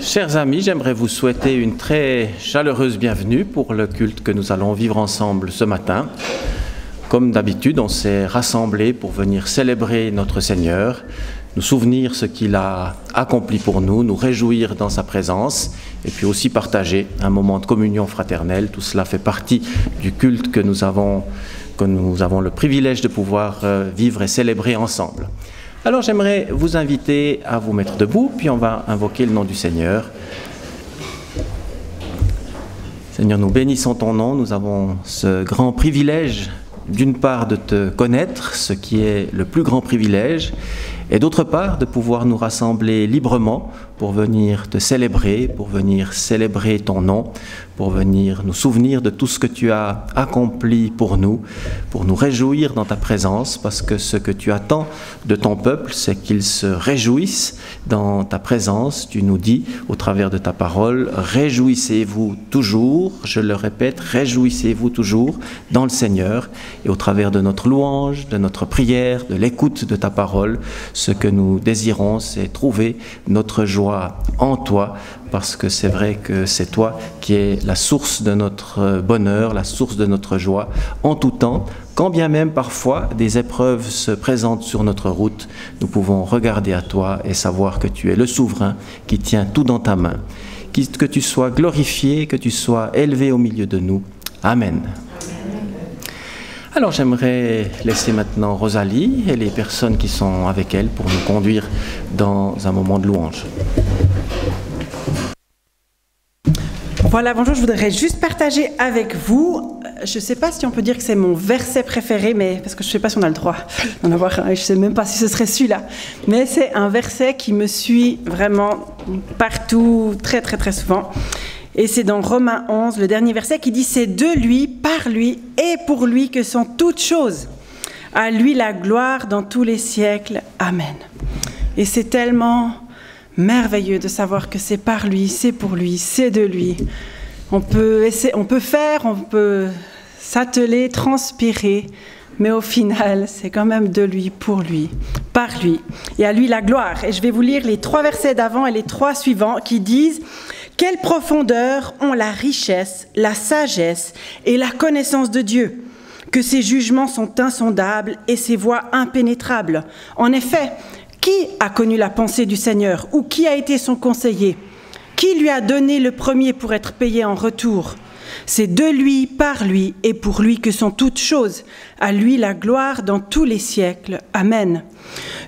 Chers amis, j'aimerais vous souhaiter une très chaleureuse bienvenue pour le culte que nous allons vivre ensemble ce matin. Comme d'habitude, on s'est rassemblés pour venir célébrer notre Seigneur, nous souvenir ce qu'il a accompli pour nous, nous réjouir dans sa présence et puis aussi partager un moment de communion fraternelle. Tout cela fait partie du culte que nous avons le privilège de pouvoir vivre et célébrer ensemble. Alors j'aimerais vous inviter à vous mettre debout, puis on va invoquer le nom du Seigneur. Seigneur, nous bénissons ton nom, nous avons ce grand privilège d'une part de te connaître, ce qui est le plus grand privilège, et d'autre part de pouvoir nous rassembler librement pour venir te célébrer, pour venir célébrer ton nom, pour venir nous souvenir de tout ce que tu as accompli pour nous réjouir dans ta présence, parce que ce que tu attends de ton peuple, c'est qu'il se réjouisse dans ta présence. Tu nous dis au travers de ta parole, réjouissez-vous toujours, je le répète, réjouissez-vous toujours dans le Seigneur, et au travers de notre louange, de notre prière, de l'écoute de ta parole, ce que nous désirons, c'est trouver notre joie en toi, parce que c'est vrai que c'est toi qui es la source de notre bonheur, la source de notre joie en tout temps. Quand bien même parfois des épreuves se présentent sur notre route, nous pouvons regarder à toi et savoir que tu es le souverain qui tient tout dans ta main. Que tu sois glorifié, que tu sois élevé au milieu de nous. Amen. Alors j'aimerais laisser maintenant Rosalie et les personnes qui sont avec elle pour nous conduire dans un moment de louange. Voilà, bonjour, je voudrais juste partager avec vous, je ne sais pas si on peut dire que c'est mon verset préféré, mais parce que je ne sais pas si on a le droit d'en avoir un, je ne sais même pas si ce serait celui-là, mais c'est un verset qui me suit vraiment partout, très très très souvent, et c'est dans Romains 11, le dernier verset qui dit « C'est de lui, par lui et pour lui que sont toutes choses. À lui la gloire dans tous les siècles. Amen. » Et c'est tellement merveilleux de savoir que c'est par lui, c'est pour lui, c'est de lui. On peut s'atteler, transpirer, mais au final, c'est quand même de lui, pour lui, par lui. Et à lui la gloire. Et je vais vous lire les 3 versets d'avant et les 3 suivants qui disent « Quelle profondeur ont la richesse, la sagesse et la connaissance de Dieu, que ses jugements sont insondables et ses voies impénétrables. En effet, qui a connu la pensée du Seigneur ou qui a été son conseiller? Qui lui a donné le premier pour être payé en retour? C'est de lui, par lui et pour lui que sont toutes choses. À lui la gloire dans tous les siècles. Amen.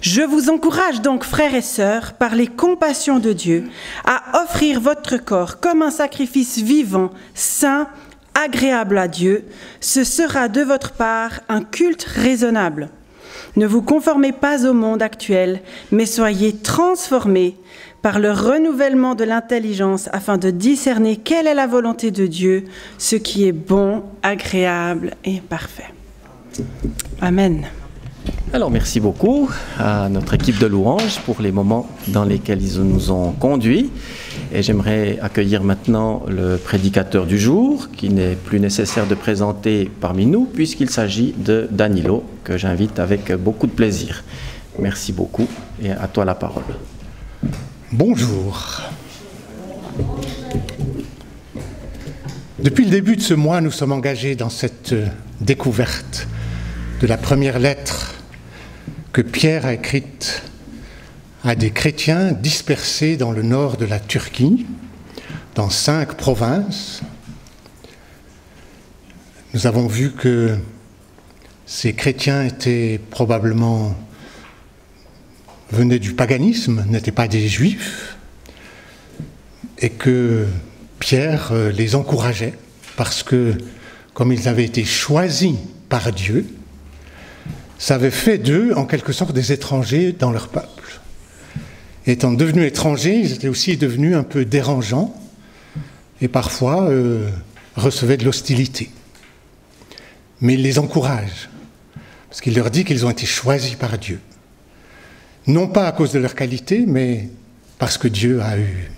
Je vous encourage donc, frères et sœurs, par les compassions de Dieu, à offrir votre corps comme un sacrifice vivant, saint, agréable à Dieu. Ce sera de votre part un culte raisonnable. Ne vous conformez pas au monde actuel, mais soyez transformés par le renouvellement de l'intelligence afin de discerner quelle est la volonté de Dieu, ce qui est bon, agréable et parfait. Amen. Alors merci beaucoup à notre équipe de louanges pour les moments dans lesquels ils nous ont conduits. Et j'aimerais accueillir maintenant le prédicateur du jour, qui n'est plus nécessaire de présenter parmi nous, puisqu'il s'agit de Danilo, que j'invite avec beaucoup de plaisir. Merci beaucoup, et à toi la parole. Bonjour. Depuis le début de ce mois, nous sommes engagés dans cette découverte de la première lettre que Pierre a écrite à des chrétiens dispersés dans le nord de la Turquie, dans 5 provinces. Nous avons vu que ces chrétiens étaient probablement venaient du paganisme, n'étaient pas des juifs, et que Pierre les encourageait parce que, comme ils avaient été choisis par Dieu, ça avait fait d'eux, en quelque sorte, des étrangers dans leur peuple. Étant devenus étrangers, ils étaient aussi devenus un peu dérangeants et parfois recevaient de l'hostilité. Mais il les encourage, parce qu'il leur dit qu'ils ont été choisis par Dieu. Non pas à cause de leur qualité, mais parce que Dieu a eu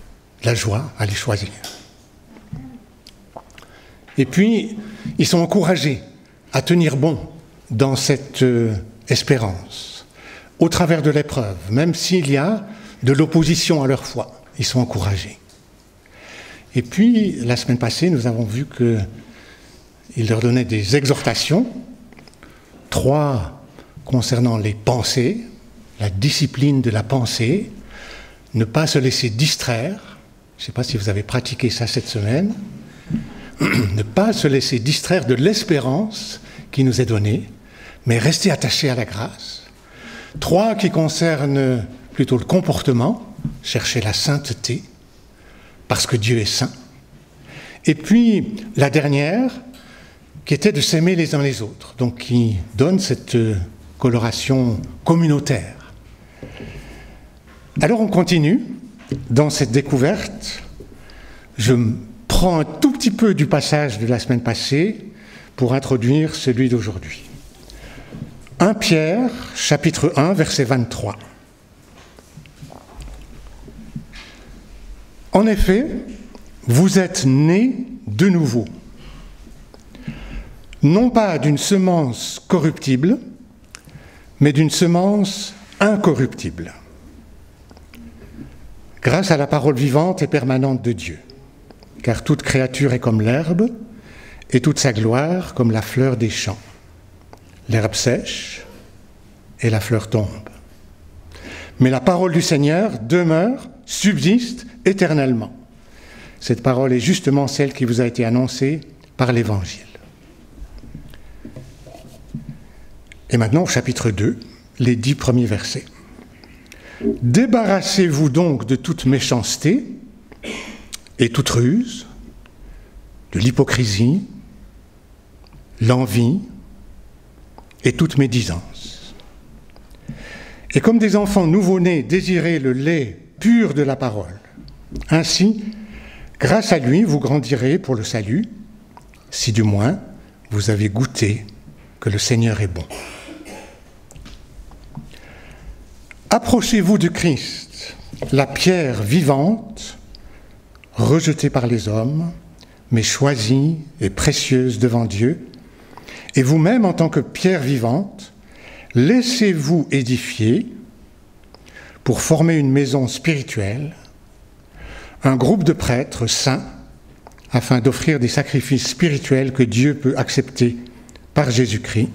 de la joie à les choisir. Et puis, ils sont encouragés à tenir bon dans cette espérance, au travers de l'épreuve, même s'il y a de l'opposition à leur foi. Ils sont encouragés. Et puis, la semaine passée, nous avons vu qu'il leur donnait des exhortations, 3 concernant les pensées, la discipline de la pensée, ne pas se laisser distraire. Je ne sais pas si vous avez pratiqué ça cette semaine. Ne pas se laisser distraire de l'espérance qui nous est donnée, mais rester attaché à la grâce. 3 qui concernent plutôt le comportement, chercher la sainteté, parce que Dieu est saint. Et puis la dernière, qui était de s'aimer les uns les autres, donc qui donne cette coloration communautaire. Alors on continue dans cette découverte. Je prends un tout petit peu du passage de la semaine passée pour introduire celui d'aujourd'hui. 1 Pierre, chapitre 1, verset 23. En effet, vous êtes nés de nouveau, non pas d'une semence corruptible, mais d'une semence incorruptible, grâce à la parole vivante et permanente de Dieu. Car toute créature est comme l'herbe, et toute sa gloire comme la fleur des champs. L'herbe sèche, et la fleur tombe. Mais la parole du Seigneur demeure, subsiste éternellement. Cette parole est justement celle qui vous a été annoncée par l'Évangile. Et maintenant, au chapitre 2, les 10 premiers versets. Débarrassez-vous donc de toute méchanceté et toute ruse, de l'hypocrisie, l'envie et toute médisance. Et comme des enfants nouveau-nés, désirez le lait pur de la parole. Ainsi, grâce à lui, vous grandirez pour le salut, si du moins vous avez goûté que le Seigneur est bon. Approchez-vous de Christ, la pierre vivante, rejetée par les hommes, mais choisie et précieuse devant Dieu. Et vous-même, en tant que pierre vivante, laissez-vous édifier pour former une maison spirituelle, un groupe de prêtres saints, afin d'offrir des sacrifices spirituels que Dieu peut accepter par Jésus-Christ.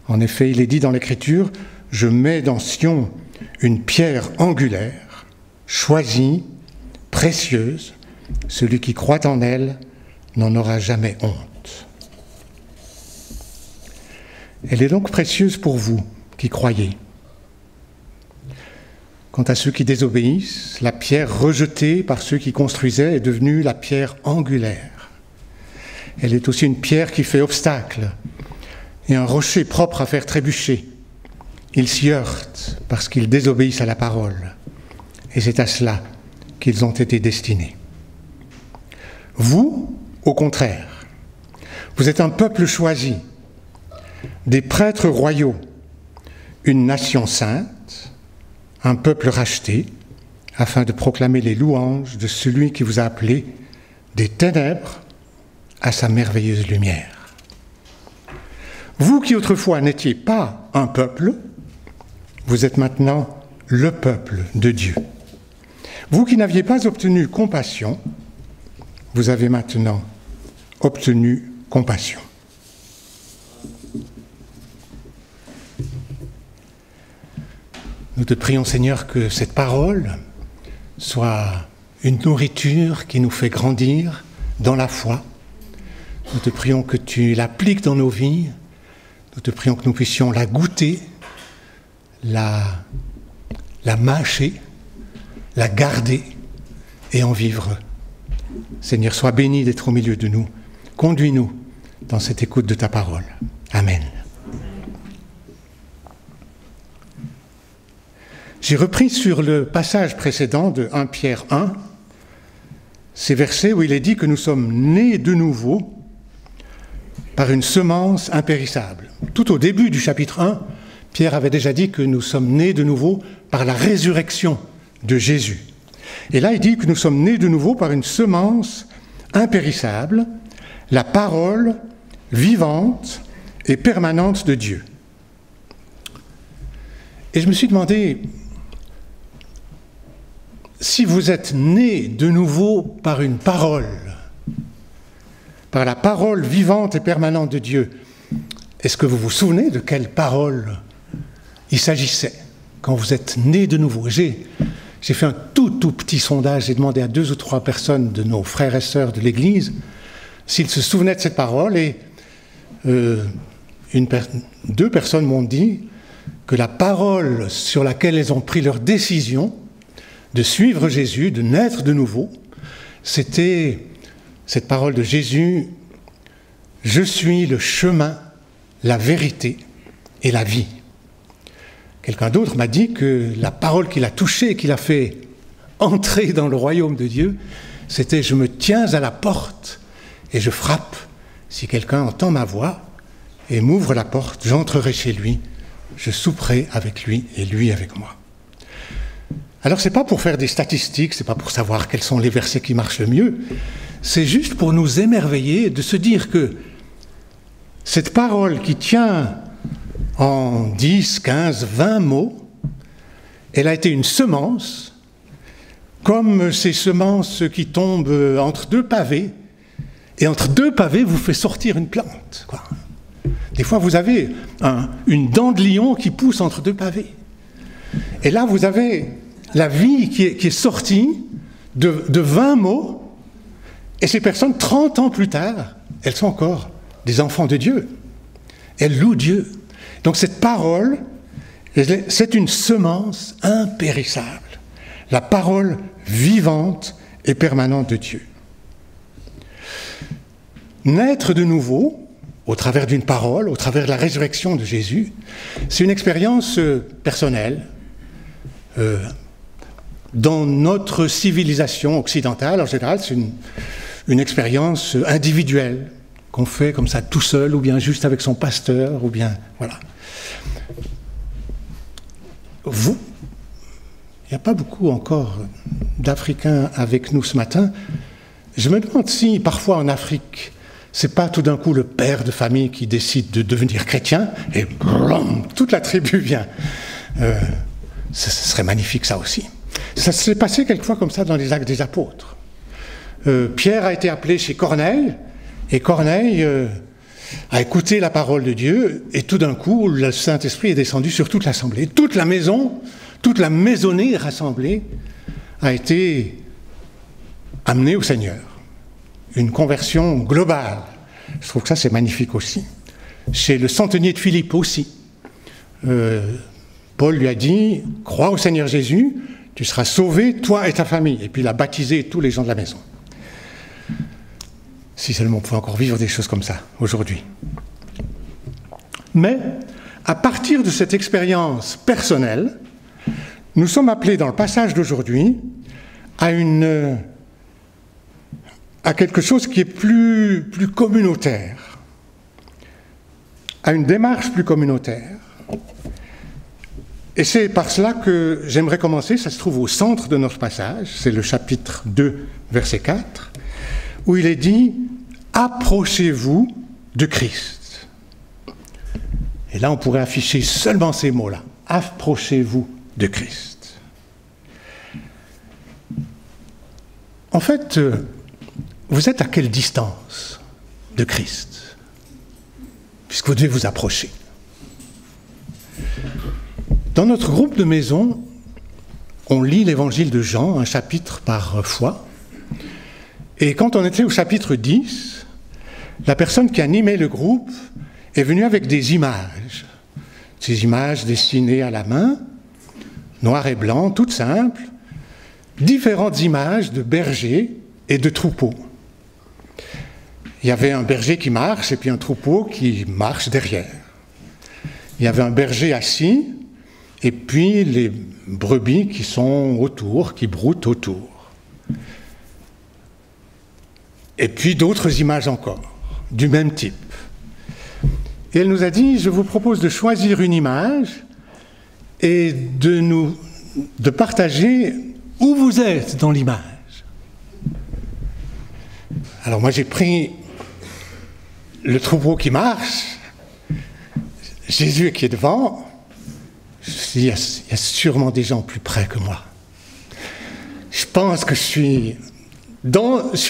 En effet, il est dit dans l'Écriture, « Je mets dans Sion une pierre angulaire, choisie, précieuse, celui qui croit en elle n'en aura jamais honte. » Elle est donc précieuse pour vous qui croyez. Quant à ceux qui désobéissent, la pierre rejetée par ceux qui construisaient est devenue la pierre angulaire. Elle est aussi une pierre qui fait obstacle et un rocher propre à faire trébucher. Ils s'y heurtent parce qu'ils désobéissent à la parole. Et c'est à cela qu'ils ont été destinés. Vous, au contraire, vous êtes un peuple choisi, des prêtres royaux, une nation sainte, un peuple racheté, afin de proclamer les louanges de celui qui vous a appelé des ténèbres à sa merveilleuse lumière. Vous qui autrefois n'étiez pas un peuple, vous êtes maintenant le peuple de Dieu. Vous qui n'aviez pas obtenu compassion, vous avez maintenant obtenu compassion. Nous te prions, Seigneur, que cette parole soit une nourriture qui nous fait grandir dans la foi. Nous te prions que tu l'appliques dans nos vies. Nous te prions que nous puissions la goûter, la mâcher, la garder et en vivre. Seigneur, sois béni d'être au milieu de nous. Conduis-nous dans cette écoute de ta parole. Amen. J'ai repris sur le passage précédent de 1 Pierre 1, ces versets où il est dit que nous sommes nés de nouveau par une semence impérissable. Tout au début du chapitre 1, Pierre avait déjà dit que nous sommes nés de nouveau par la résurrection de Jésus. Et là, il dit que nous sommes nés de nouveau par une semence impérissable, la parole vivante et permanente de Dieu. Et je me suis demandé, si vous êtes né de nouveau par une parole, par la parole vivante et permanente de Dieu, est-ce que vous vous souvenez de quelle parole il s'agissait quand vous êtes né de nouveau? J'ai fait un tout petit sondage, j'ai demandé à 2 ou 3 personnes de nos frères et sœurs de l'Église s'ils se souvenaient de cette parole, et 2 personnes m'ont dit que la parole sur laquelle elles ont pris leur décision de suivre Jésus, de naître de nouveau, c'était cette parole de Jésus: « Je suis le chemin, la vérité et la vie ». Quelqu'un d'autre m'a dit que la parole qui l'a touché, qui l'a fait entrer dans le royaume de Dieu, c'était « Je me tiens à la porte et je frappe. Si quelqu'un entend ma voix et m'ouvre la porte, j'entrerai chez lui, je souperai avec lui et lui avec moi ». Alors ce n'est pas pour faire des statistiques, ce n'est pas pour savoir quels sont les versets qui marchent le mieux, c'est juste pour nous émerveiller de se dire que cette parole qui tient en 10, 15, 20 mots, elle a été une semence, comme ces semences qui tombent entre 2 pavés, et entre 2 pavés vous fait sortir une plante, quoi. Des fois vous avez une dent de lion qui pousse entre 2 pavés. Et là vous avez la vie qui est sortie de 20 mots, et ces personnes, 30 ans plus tard, elles sont encore des enfants de Dieu. Elles louent Dieu. Donc cette parole, c'est une semence impérissable. La parole vivante et permanente de Dieu. Naître de nouveau, au travers d'une parole, au travers de la résurrection de Jésus, c'est une expérience personnelle. Dans notre civilisation occidentale, en général, c'est une expérience individuelle qu'on fait comme ça tout seul, ou bien juste avec son pasteur, ou bien, voilà. Vous, il n'y a pas beaucoup encore d'Africains avec nous ce matin. Je me demande si, parfois en Afrique, c'est pas tout d'un coup le père de famille qui décide de devenir chrétien, et blam, toute la tribu vient. Ce serait magnifique, ça aussi. Ça s'est passé quelquefois comme ça dans les Actes des Apôtres. Pierre a été appelé chez Corneille, et Corneille a écouté la parole de Dieu, et tout d'un coup, le Saint-Esprit est descendu sur toute l'assemblée. Toute la maison, toute la maisonnée rassemblée a été amenée au Seigneur. Une conversion globale. Je trouve que ça, c'est magnifique aussi. Chez le centenier de Philippe aussi. Paul lui a dit, « Crois au Seigneur Jésus, tu seras sauvé, toi et ta famille. » Et puis il a baptisé tous les gens de la maison. Si seulement on pouvait encore vivre des choses comme ça aujourd'hui. Mais, à partir de cette expérience personnelle, nous sommes appelés dans le passage d'aujourd'hui à quelque chose qui est plus communautaire, à une démarche plus communautaire. Et c'est par cela que j'aimerais commencer, ça se trouve au centre de notre passage, c'est le chapitre 2, verset 4, où il est dit « Approchez-vous de Christ ». Et là, on pourrait afficher seulement ces mots-là, « Approchez-vous de Christ ». En fait, vous êtes à quelle distance de Christ? Puisque vous devez vous approcher. Dans notre groupe de maison, on lit l'évangile de Jean, un chapitre par fois. Et quand on était au chapitre 10, la personne qui animait le groupe est venue avec des images. Ces images dessinées à la main, noir et blanc, toutes simples, différentes images de bergers et de troupeaux. Il y avait un berger qui marche et puis un troupeau qui marche derrière. Il y avait un berger assis et puis les brebis qui sont autour, qui broutent autour. Et puis d'autres images encore, du même type. Et elle nous a dit, je vous propose de choisir une image et de partager où vous êtes dans l'image. Alors moi j'ai pris le troupeau qui marche, Jésus qui est devant, je me suis dit, il y a sûrement des gens plus près que moi. Je pense que je suis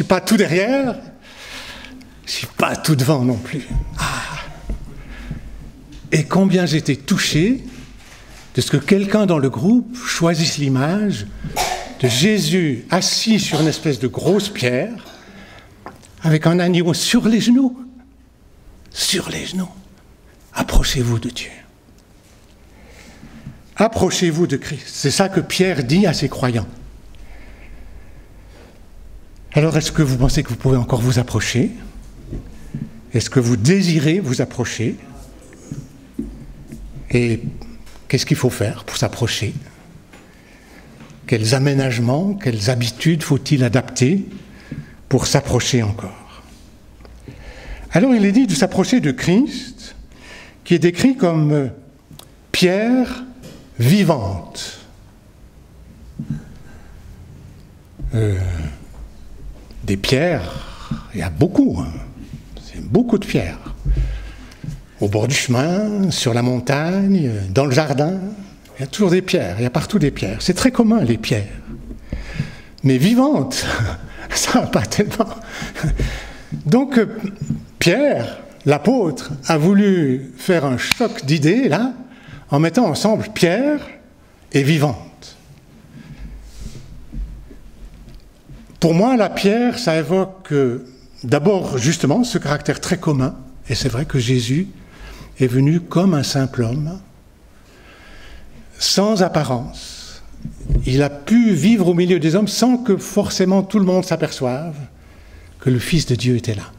pas tout derrière, je suis pas tout devant non plus. Et combien j'étais touché de ce que quelqu'un dans le groupe choisisse l'image de Jésus assis sur une espèce de grosse pierre, avec un agneau sur les genoux. Sur les genoux. Approchez-vous de Dieu. Approchez-vous de Christ. C'est ça que Pierre dit à ses croyants. Alors, est-ce que vous pensez que vous pouvez encore vous approcher? Est-ce que vous désirez vous approcher? Et qu'est-ce qu'il faut faire pour s'approcher? Quels aménagements, quelles habitudes faut-il adapter pour s'approcher encore? Alors, il est dit de s'approcher de Christ, qui est décrit comme pierre vivante. Des pierres, il y a beaucoup, c'est beaucoup de pierres. Au bord du chemin, sur la montagne, dans le jardin, il y a toujours des pierres, il y a partout des pierres. C'est très commun, les pierres. Mais vivantes, ça pas tellement. Donc, Pierre, l'apôtre, a voulu faire un choc d'idées, là, en mettant ensemble pierre et vivante. Pour moi, la pierre, ça évoque d'abord, justement, ce caractère très commun. Et c'est vrai que Jésus est venu comme un simple homme, sans apparence. Il a pu vivre au milieu des hommes sans que forcément tout le monde s'aperçoive que le Fils de Dieu était là.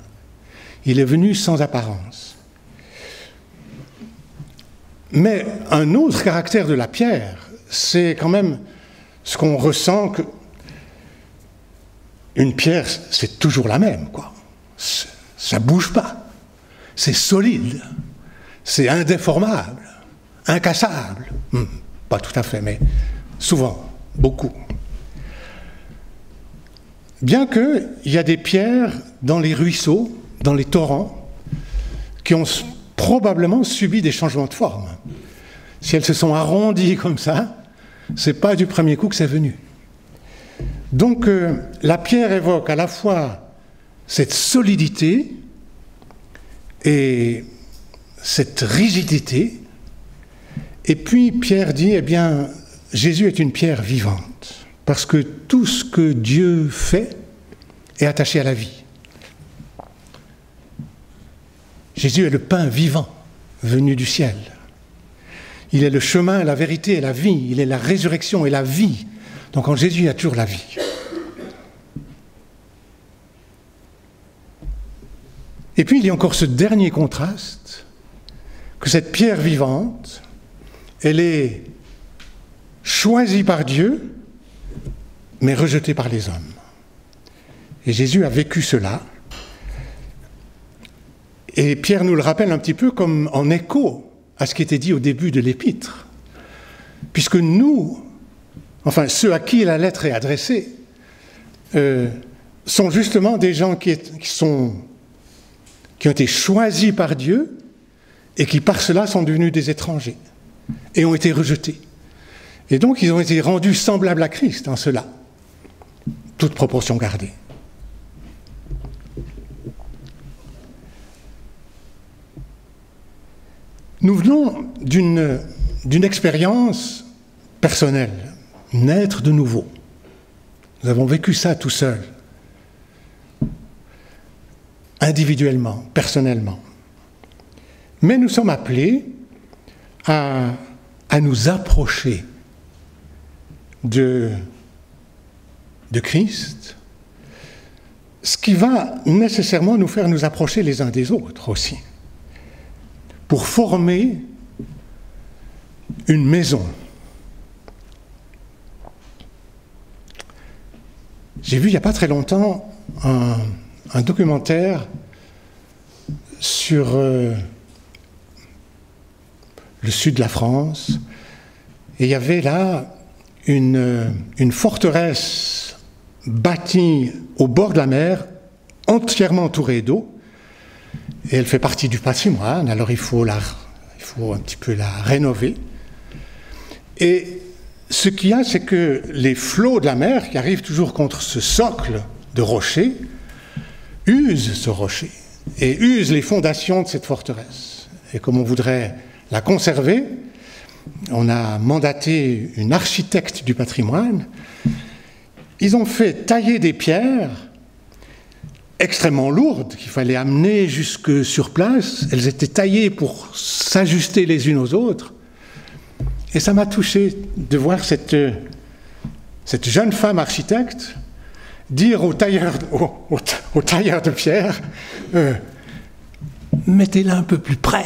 Il est venu sans apparence. Mais un autre caractère de la pierre, c'est quand même ce qu'on ressent que une pierre, c'est toujours la même, quoi. Ça bouge pas. C'est solide. C'est indéformable. Incassable. Pas tout à fait, mais souvent, beaucoup. Bien qu'il y a des pierres dans les ruisseaux, dans les torrents, qui ont probablement subi des changements de forme. Si elles se sont arrondies comme ça, c'est pas du premier coup que c'est venu. Donc la pierre évoque à la fois cette solidité et cette rigidité, et puis Pierre dit, eh bien, Jésus est une pierre vivante, parce que tout ce que Dieu fait est attaché à la vie. Jésus est le pain vivant venu du ciel. Il est le chemin, la vérité et la vie. Il est la résurrection et la vie. Donc en Jésus, il y a toujours la vie. Et puis il y a encore ce dernier contraste, que cette pierre vivante, elle est choisie par Dieu, mais rejetée par les hommes. Et Jésus a vécu cela. Et Pierre nous le rappelle un petit peu comme en écho à ce qui était dit au début de l'épître. Puisque nous, enfin ceux à qui la lettre est adressée, sont justement des gens qui ont été choisis par Dieu et qui par cela sont devenus des étrangers et ont été rejetés. Et donc ils ont été rendus semblables à Christ en cela, toute proportion gardée. Nous venons d'une expérience personnelle, naître de nouveau. Nous avons vécu ça tout seuls, individuellement, personnellement. Mais nous sommes appelés à nous approcher de Christ, ce qui va nécessairement nous faire nous approcher les uns des autres aussi, pour former une maison. J'ai vu il n'y a pas très longtemps un documentaire sur le sud de la France, et il y avait là une forteresse bâtie au bord de la mer, entièrement entourée d'eau, et elle fait partie du patrimoine, alors il faut un petit peu la rénover. Et ce qu'il y a, c'est que les flots de la mer qui arrivent toujours contre ce socle de rocher usent ce rocher et usent les fondations de cette forteresse. Et comme on voudrait la conserver, on a mandaté une architecte du patrimoine. Ils ont fait tailler des pierres extrêmement lourdes qu'il fallait amener jusque sur place. Elles étaient taillées pour s'ajuster les unes aux autres. Et ça m'a touché de voir cette jeune femme architecte dire au tailleur de pierre mettez-la un peu plus près,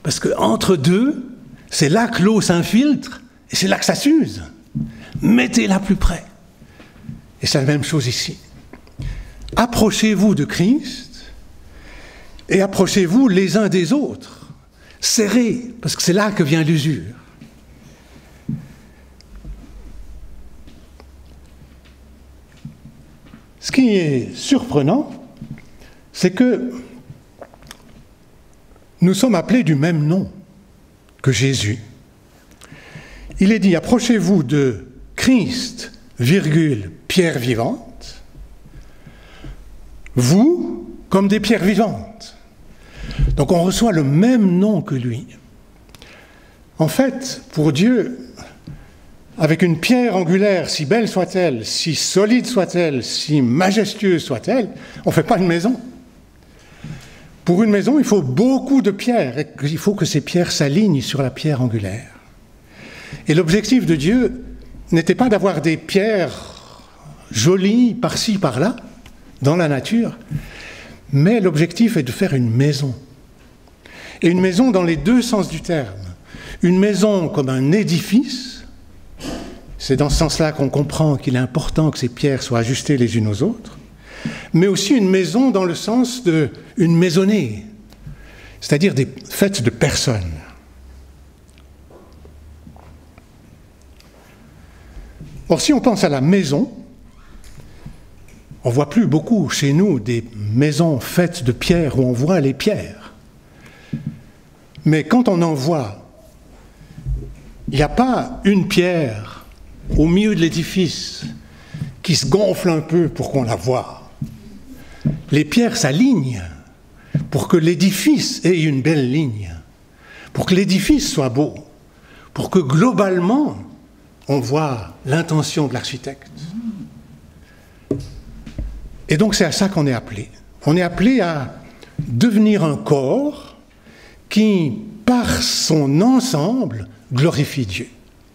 parce qu'entre deux, c'est là que l'eau s'infiltre et c'est là que ça s'use. Mettez-la plus près. Et c'est la même chose ici. Approchez-vous de Christ et approchez-vous les uns des autres. Serrez, parce que c'est là que vient l'usure. Ce qui est surprenant, c'est que nous sommes appelés du même nom que Jésus. Il est dit, approchez-vous de Christ, pierre vivante, vous comme des pierres vivantes. Donc on reçoit le même nom que lui. En fait, pour Dieu, avec une pierre angulaire, si belle soit-elle, si solide soit-elle, si majestueuse soit-elle, on ne fait pas une maison. Pour une maison, il faut beaucoup de pierres, et il faut que ces pierres s'alignent sur la pierre angulaire. Et l'objectif de Dieu n'était pas d'avoir des pierres jolies par-ci, par-là, dans la nature, mais l'objectif est de faire une maison. Et une maison dans les deux sens du terme. Une maison comme un édifice, c'est dans ce sens-là qu'on comprend qu'il est important que ces pierres soient ajustées les unes aux autres, mais aussi une maison dans le sens d'une maisonnée, c'est-à-dire faite de personnes. Or, si on pense à la maison, on ne voit plus beaucoup chez nous des maisons faites de pierres où on voit les pierres. Mais quand on en voit, il n'y a pas une pierre au milieu de l'édifice qui se gonfle un peu pour qu'on la voie. Les pierres s'alignent pour que l'édifice ait une belle ligne, pour que l'édifice soit beau, pour que globalement on voit l'intention de l'architecte. Et donc c'est à ça qu'on est appelé. On est appelé à devenir un corps qui, par son ensemble, glorifie Dieu.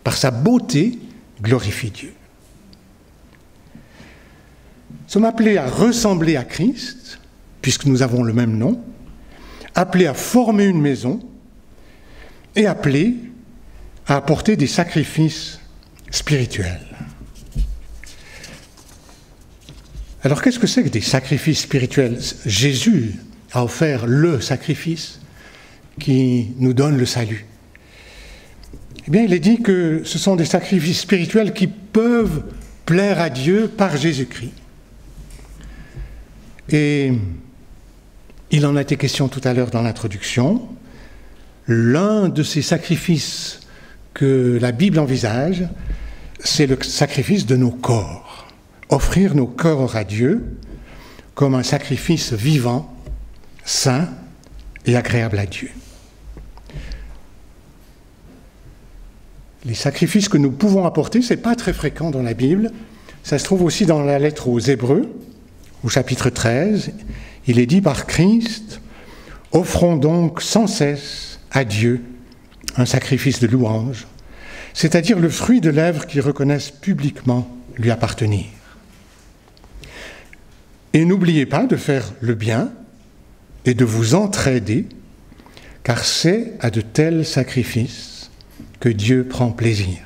Par sa beauté, glorifie Dieu. Nous sommes appelés à ressembler à Christ, puisque nous avons le même nom, appelés à former une maison et appelés à apporter des sacrifices spirituels. Alors qu'est-ce que c'est que des sacrifices spirituels ? Jésus a offert le sacrifice qui nous donne le salut. Eh bien, il est dit que ce sont des sacrifices spirituels qui peuvent plaire à Dieu par Jésus-Christ. Et il en a été question tout à l'heure dans l'introduction. L'un de ces sacrifices que la Bible envisage, c'est le sacrifice de nos corps. Offrir nos corps à Dieu comme un sacrifice vivant, saint et agréable à Dieu. Les sacrifices que nous pouvons apporter, ce n'est pas très fréquent dans la Bible. Ça se trouve aussi dans la lettre aux Hébreux, au chapitre 13. Il est dit par Christ, « Offrons donc sans cesse à Dieu un sacrifice de louange, c'est-à-dire le fruit de lèvres qui reconnaissent publiquement lui appartenir. Et n'oubliez pas de faire le bien et de vous entraider, car c'est à de tels sacrifices que Dieu prend plaisir. »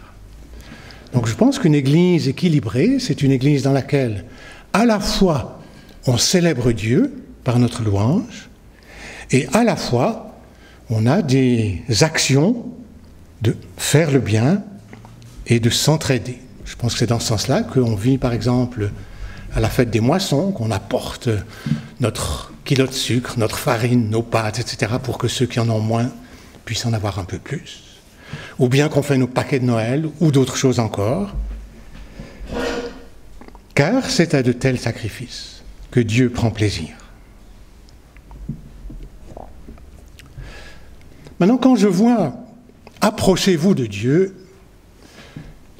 Donc je pense qu'une église équilibrée, c'est une église dans laquelle à la fois on célèbre Dieu par notre louange et à la fois on a des actions de faire le bien et de s'entraider. Je pense que c'est dans ce sens-là qu'on vit par exemple à la fête des moissons, qu'on apporte notre kilo de sucre, notre farine, nos pâtes, etc., pour que ceux qui en ont moins puissent en avoir un peu plus. ou bien qu'on fait nos paquets de Noël, ou d'autres choses encore. Car c'est à de tels sacrifices que Dieu prend plaisir. Maintenant, quand je vois « approchez-vous de Dieu »,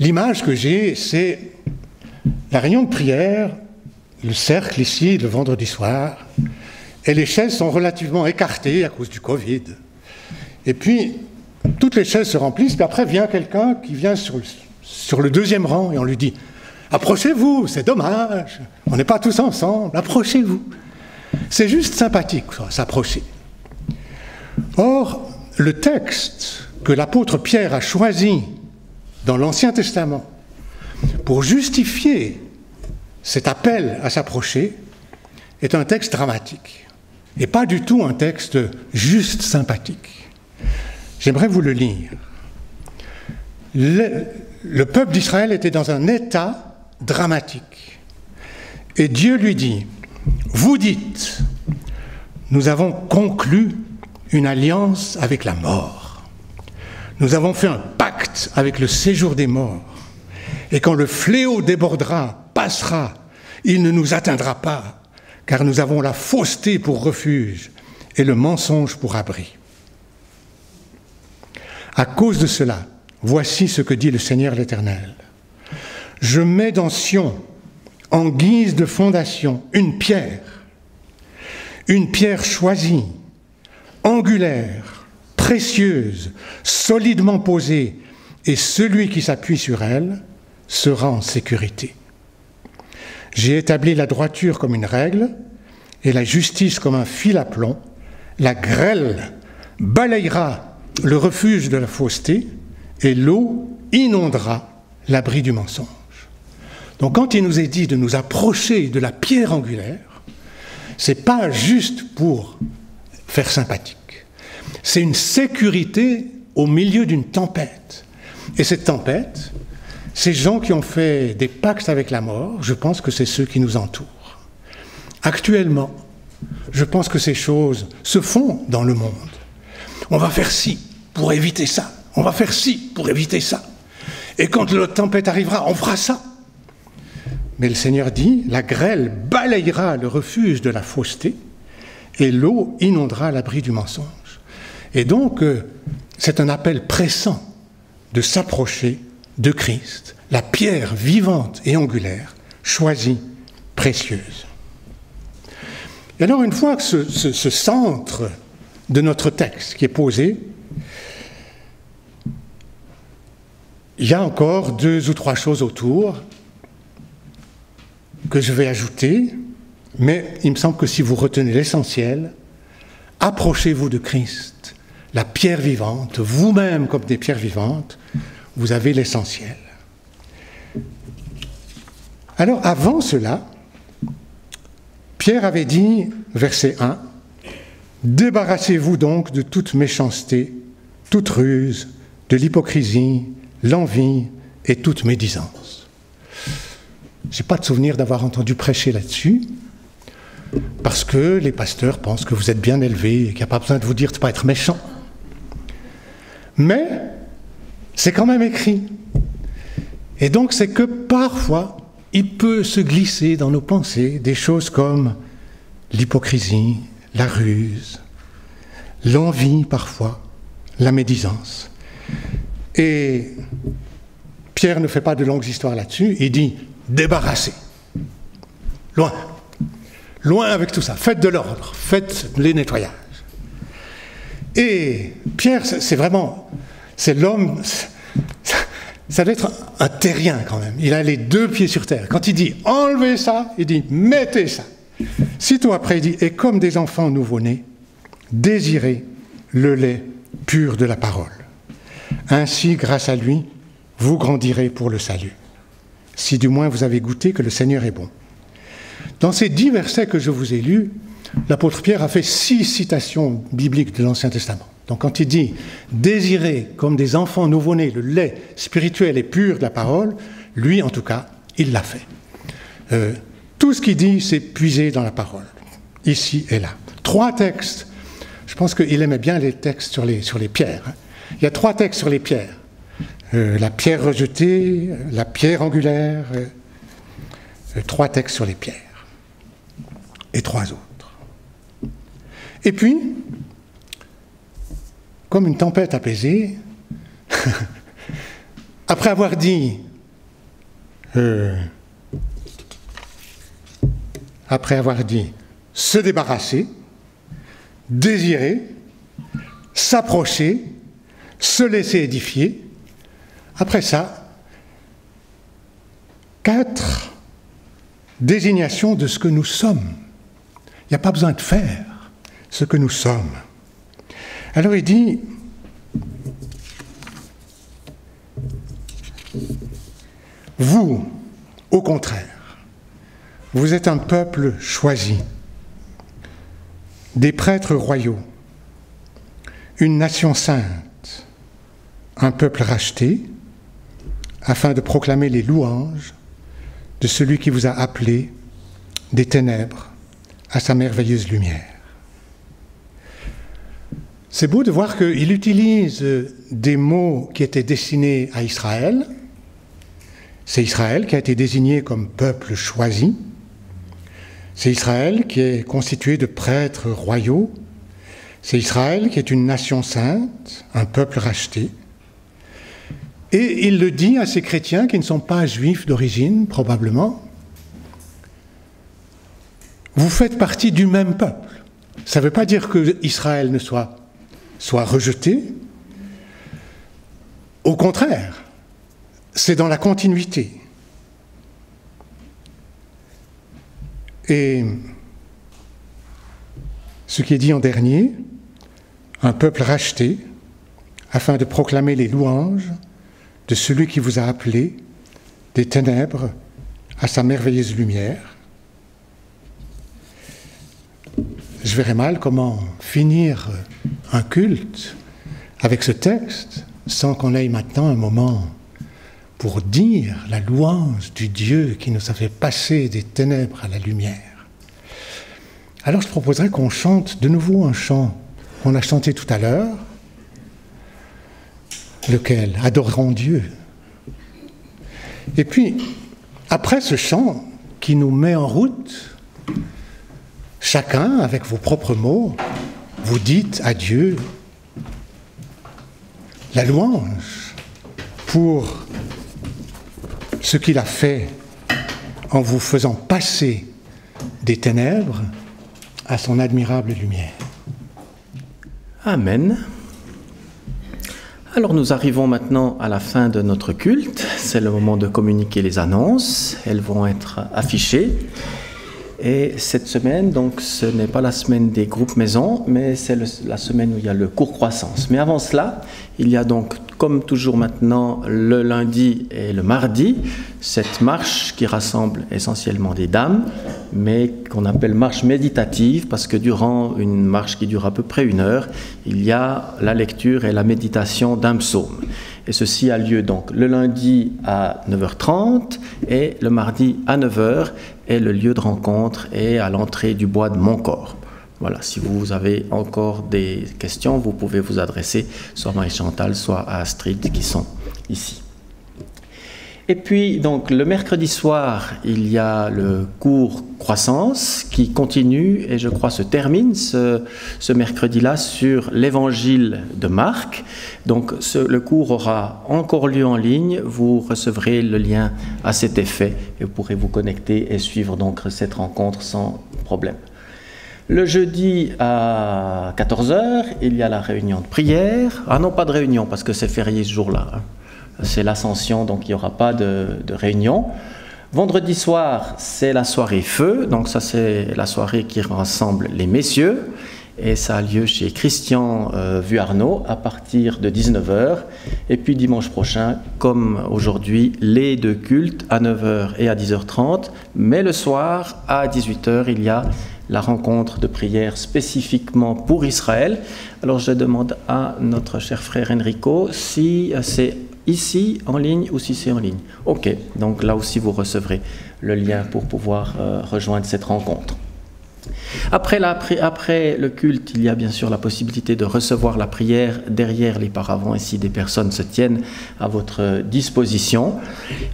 l'image que j'ai, c'est la réunion de prière, le cercle ici, le vendredi soir, et les chaises sont relativement écartées à cause du Covid. Et puis, toutes les chaises se remplissent, puis après vient quelqu'un qui vient sur le deuxième rang, et on lui dit « approchez-vous, c'est dommage, on n'est pas tous ensemble, approchez-vous ». C'est juste sympathique, s'approcher. Or, le texte que l'apôtre Pierre a choisi dans l'Ancien Testament pour justifier cet appel à s'approcher est un texte dramatique et pas du tout un texte juste sympathique. J'aimerais vous le lire. Le peuple d'Israël était dans un état dramatique et Dieu lui dit « Vous dites, nous avons conclu une alliance avec la mort. Nous avons fait un pacte avec le séjour des morts. Et quand le fléau débordera, passera, il ne nous atteindra pas, car nous avons la fausseté pour refuge et le mensonge pour abri. À cause de cela, voici ce que dit le Seigneur l'Éternel. Je mets dans Sion, en guise de fondation, une pierre choisie, angulaire, précieuse, solidement posée, et celui qui s'appuie sur elle sera en sécurité. J'ai établi la droiture comme une règle et la justice comme un fil à plomb. La grêle balayera le refuge de la fausseté et l'eau inondera l'abri du mensonge. Donc quand il nous est dit de nous approcher de la pierre angulaire, c'est pas juste pour faire sympathique. C'est une sécurité au milieu d'une tempête. Et cette tempête, ces gens qui ont fait des pactes avec la mort, je pense que c'est ceux qui nous entourent. Actuellement, je pense que ces choses se font dans le monde. On va faire ci pour éviter ça. On va faire ci pour éviter ça. Et quand la tempête arrivera, on fera ça. Mais le Seigneur dit, la grêle balayera le refuge de la fausseté et l'eau inondera l'abri du mensonge. Et donc, c'est un appel pressant de s'approcher de Christ, la pierre vivante et angulaire, choisie, précieuse. Et alors, une fois que ce centre de notre texte qui est posé, il y a encore 2 ou 3 choses autour que je vais ajouter, mais il me semble que si vous retenez l'essentiel, approchez-vous de Christ, la pierre vivante, vous-même comme des pierres vivantes, vous avez l'essentiel. Alors, avant cela, Pierre avait dit, verset 1, « Débarrassez-vous donc de toute méchanceté, toute ruse, de l'hypocrisie, l'envie et toute médisance. » Je n'ai pas de souvenir d'avoir entendu prêcher là-dessus, parce que les pasteurs pensent que vous êtes bien élevés et qu'il n'y a pas besoin de vous dire de ne pas être méchant. Mais c'est quand même écrit. Et donc c'est que parfois, il peut se glisser dans nos pensées des choses comme l'hypocrisie, la ruse, l'envie parfois, la médisance. Et Pierre ne fait pas de longues histoires là-dessus, il dit « débarrassez ». Loin. Loin avec tout ça. Faites de l'ordre, faites les nettoyages. Et Pierre, c'est vraiment, c'est l'homme, ça doit être un terrien quand même. Il a les 2 pieds sur terre. Quand il dit enlevez ça, il dit mettez ça. Sitôt après, il dit et comme des enfants nouveau-nés, désirez le lait pur de la parole. Ainsi, grâce à lui, vous grandirez pour le salut. Si du moins vous avez goûté que le Seigneur est bon. Dans ces 10 versets que je vous ai lus, l'apôtre Pierre a fait 6 citations bibliques de l'Ancien Testament. Donc quand il dit « désirez comme des enfants nouveau-nés le lait spirituel et pur de la parole », lui en tout cas, il l'a fait. Tout ce qu'il dit, c'est puiser dans la parole, ici et là. 3 textes, je pense qu'il aimait bien les textes sur les pierres. Il y a 3 textes sur les pierres. la pierre rejetée, la pierre angulaire, 3 textes sur les pierres, et 3 autres. Et puis, comme une tempête apaisée, après avoir dit se débarrasser, désirer, s'approcher, se laisser édifier, après ça, 4 désignations de ce que nous sommes. Il n'y a pas besoin de faire ce que nous sommes. Alors il dit, vous, au contraire, vous êtes un peuple choisi, des prêtres royaux, une nation sainte, un peuple racheté, afin de proclamer les louanges de celui qui vous a appelé des ténèbres à sa merveilleuse lumière. C'est beau de voir qu'il utilise des mots qui étaient destinés à Israël. C'est Israël qui a été désigné comme peuple choisi. C'est Israël qui est constitué de prêtres royaux. C'est Israël qui est une nation sainte, un peuple racheté. Et il le dit à ces chrétiens qui ne sont pas juifs d'origine, probablement. Vous faites partie du même peuple. Ça ne veut pas dire que Israël ne soit rejeté. Au contraire, c'est dans la continuité. Et ce qui est dit en dernier, un peuple racheté, afin de proclamer les louanges de celui qui vous a appelé des ténèbres à sa merveilleuse lumière. Je verrais mal comment finir un culte avec ce texte sans qu'on ait maintenant un moment pour dire la louange du Dieu qui nous a fait passer des ténèbres à la lumière. Alors je proposerais qu'on chante de nouveau un chant qu'on a chanté tout à l'heure. Lequel? Adorons Dieu. Et puis, après ce chant qui nous met en route, chacun, avec vos propres mots, vous dites à Dieu la louange pour ce qu'il a fait en vous faisant passer des ténèbres à son admirable lumière. Amen. Alors nous arrivons maintenant à la fin de notre culte. C'est le moment de communiquer les annonces. Elles vont être affichées. Et cette semaine, donc, ce n'est pas la semaine des groupes maison, mais c'est la semaine où il y a le cours croissance. Mais avant cela, il y a donc, comme toujours maintenant, le lundi et le mardi, cette marche qui rassemble essentiellement des dames, mais qu'on appelle marche méditative, parce que durant une marche qui dure à peu près 1 heure, il y a la lecture et la méditation d'un psaume. Et ceci a lieu donc le lundi à 9h30 et le mardi à 9h, et le lieu de rencontre est à l'entrée du bois de Montcorp. Voilà, si vous avez encore des questions, vous pouvez vous adresser soit à Marie-Chantal, soit à Astrid qui sont ici. Et puis, donc, le mercredi soir, il y a le cours croissance qui continue et je crois se termine ce mercredi-là sur l'évangile de Marc. Donc, le cours aura encore lieu en ligne. Vous recevrez le lien à cet effet et vous pourrez vous connecter et suivre donc cette rencontre sans problème. Le jeudi à 14h, il y a la réunion de prière. Ah non, pas de réunion parce que c'est férié ce jour-là, hein. C'est l'Ascension, donc il n'y aura pas de réunion. Vendredi soir, c'est la soirée feu, donc ça c'est la soirée qui rassemble les messieurs, et ça a lieu chez Christian Vuarneau à partir de 19h. Et puis dimanche prochain, comme aujourd'hui, les 2 cultes à 9h et à 10h30, mais le soir à 18h, il y a la rencontre de prière spécifiquement pour Israël. Alors je demande à notre cher frère Enrico si c'est ici en ligne ou si c'est en ligne. Ok, donc là aussi vous recevrez le lien pour pouvoir rejoindre cette rencontre. Après le culte, il y a bien sûr la possibilité de recevoir la prière derrière les paravents, ici des personnes se tiennent à votre disposition.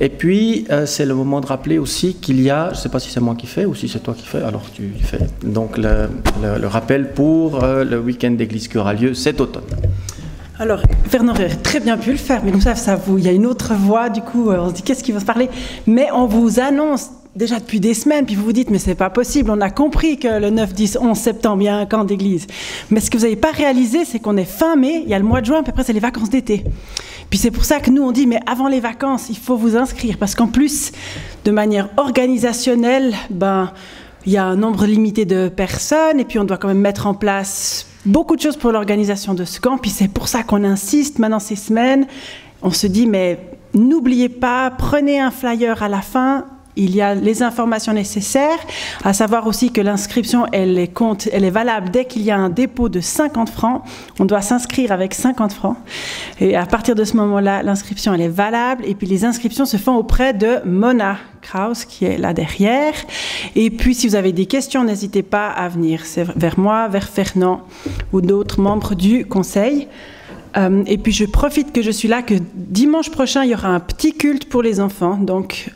Et puis, c'est le moment de rappeler aussi qu'il y a, je ne sais pas si c'est moi qui fais ou si c'est toi qui fais, alors tu fais. Donc, le rappel pour le week-end d'église qui aura lieu cet automne. Alors, Fernand aurait très bien pu le faire, mais comme ça, il y a une autre voix, du coup, on se dit qu'est-ce qu'il va se parler. Mais on vous annonce déjà depuis des semaines, puis vous vous dites, mais c'est pas possible, on a compris que le 9, 10, 11 septembre, il y a un camp d'église. Mais ce que vous n'avez pas réalisé, c'est qu'on est fin mai, il y a le mois de juin, puis après, c'est les vacances d'été. Puis c'est pour ça que nous, on dit, mais avant les vacances, il faut vous inscrire, parce qu'en plus, de manière organisationnelle, il y a un nombre limité de personnes, et puis on doit quand même mettre en place beaucoup de choses pour l'organisation de ce camp, puis c'est pour ça qu'on insiste maintenant ces semaines. On se dit, mais n'oubliez pas, prenez un flyer à la fin, il y a les informations nécessaires, à savoir aussi que l'inscription, elle est valable dès qu'il y a un dépôt de 50 francs. On doit s'inscrire avec 50 francs. Et à partir de ce moment-là, l'inscription, elle est valable. Et puis les inscriptions se font auprès de Mona Kraus, qui est là derrière. Et puis, si vous avez des questions, n'hésitez pas à venir. C'est vers moi, vers Fernand ou d'autres membres du conseil. Et puis je profite que je suis là, que dimanche prochain, il y aura un petit culte pour les enfants. Donc,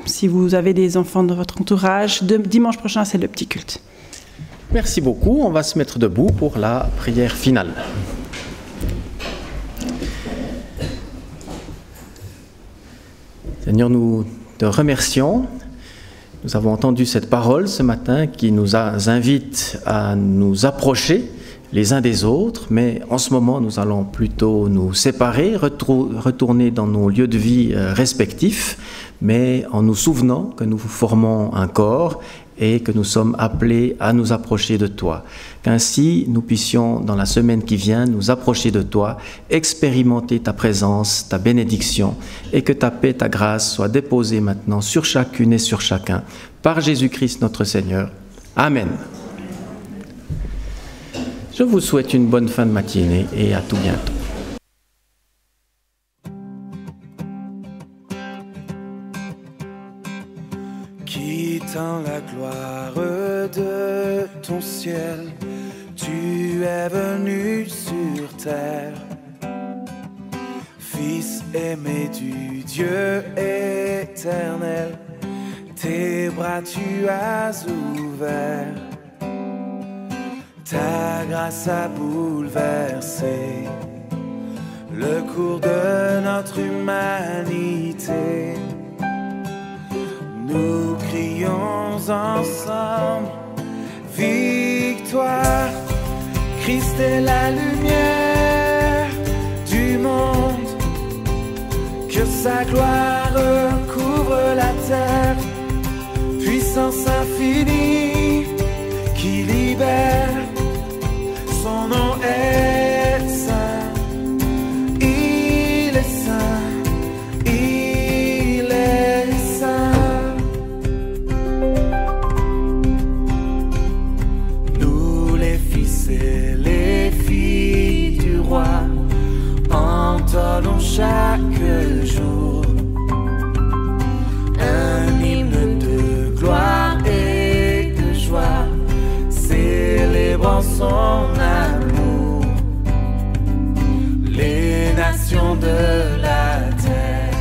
si vous avez des enfants dans votre entourage, dimanche prochain, c'est le petit culte. Merci beaucoup. On va se mettre debout pour la prière finale. Seigneur, nous te remercions. Nous avons entendu cette parole ce matin qui nous invite à nous approcher les uns des autres, mais en ce moment, nous allons plutôt nous séparer, retourner dans nos lieux de vie respectifs, mais en nous souvenant que nous formons un corps et que nous sommes appelés à nous approcher de toi. Qu'ainsi, nous puissions, dans la semaine qui vient, nous approcher de toi, expérimenter ta présence, ta bénédiction, et que ta paix, ta grâce soient déposées maintenant sur chacune et sur chacun, par Jésus-Christ notre Seigneur. Amen. Je vous souhaite une bonne fin de matinée et à tout bientôt. Quittant la gloire de ton ciel, tu es venu sur terre. Fils aimé du Dieu éternel, tes bras tu as ouverts. Ta grâce a bouleversé le cours de notre humanité. Nous crions ensemble victoire. Christ est la lumière du monde. Que sa gloire couvre la terre. Puissance infinie qui libère. Son nom est saint, il est saint, il est saint. Nous les fils et les filles du roi, entonnons chaque jour un hymne de gloire et de joie, célébrant son amour. Les nations de la terre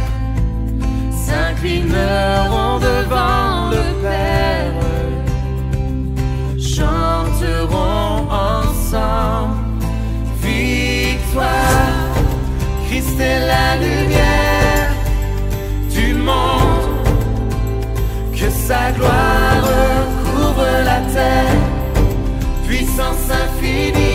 s'inclineront devant le Père, chanteront ensemble victoire. Christ est la lumière du monde, que sa gloire couvre la terre. Puissance infinie